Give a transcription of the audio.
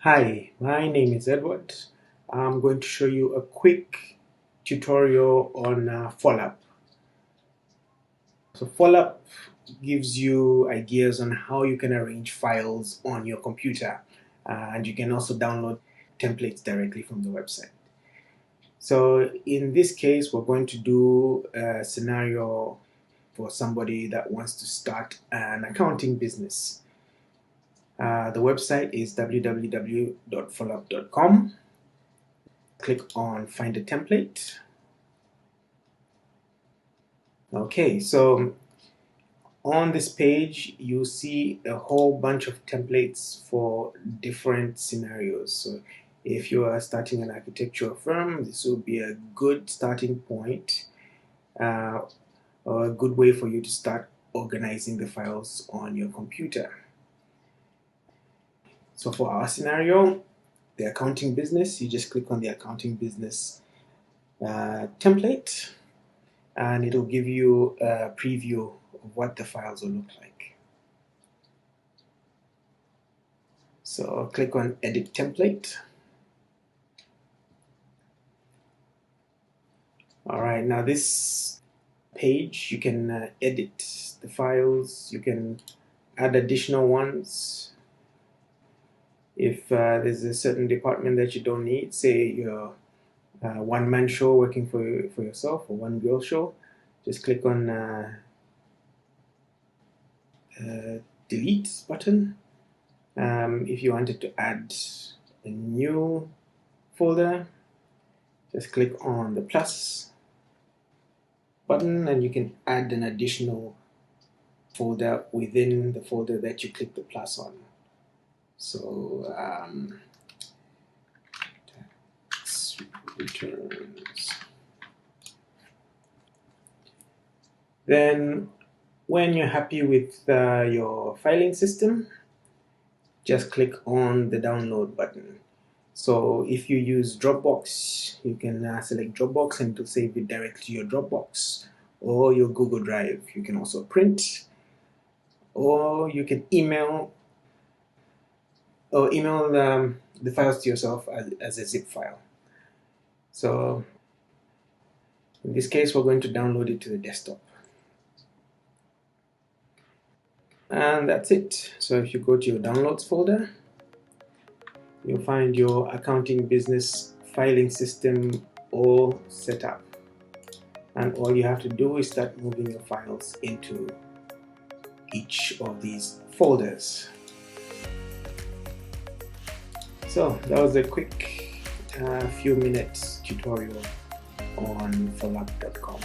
Hi, my name is Edward. I'm going to show you a quick tutorial on Folapp. So Folapp gives you ideas on how you can arrange files on your computer, and you can also download templates directly from the website. So in this case, we're going to do a scenario for somebody that wants to start an accounting business. The website is www.folapp.com. Click on Find a Template. Okay, so on this page, you see a whole bunch of templates for different scenarios. So if you are starting an architectural firm, this will be a good starting point, or a good way for you to start organizing the files on your computer. So for our scenario, the accounting business, you just click on the accounting business template, and it'll give you a preview of what the files will look like. So click on Edit Template. All right, now this page, you can edit the files, you can add additional ones. If there's a certain department that you don't need, say you're a one-man show working for yourself, or one-girl show, just click on delete button. If you wanted to add a new folder, just click on the plus button and you can add an additional folder within the folder that you click the plus on. So tax returns. Then when you're happy with your filing system, just click on the download button. So if you use Dropbox, you can select Dropbox and it will save it directly to your Dropbox or your Google Drive. You can also print, or you can email the files to yourself as a zip file. So in this case, we're going to download it to the desktop. And that's it. So if you go to your downloads folder, you'll find your accounting business filing system all set up. And all you have to do is start moving your files into each of these folders. So that was a quick few minutes tutorial on Folapp.com.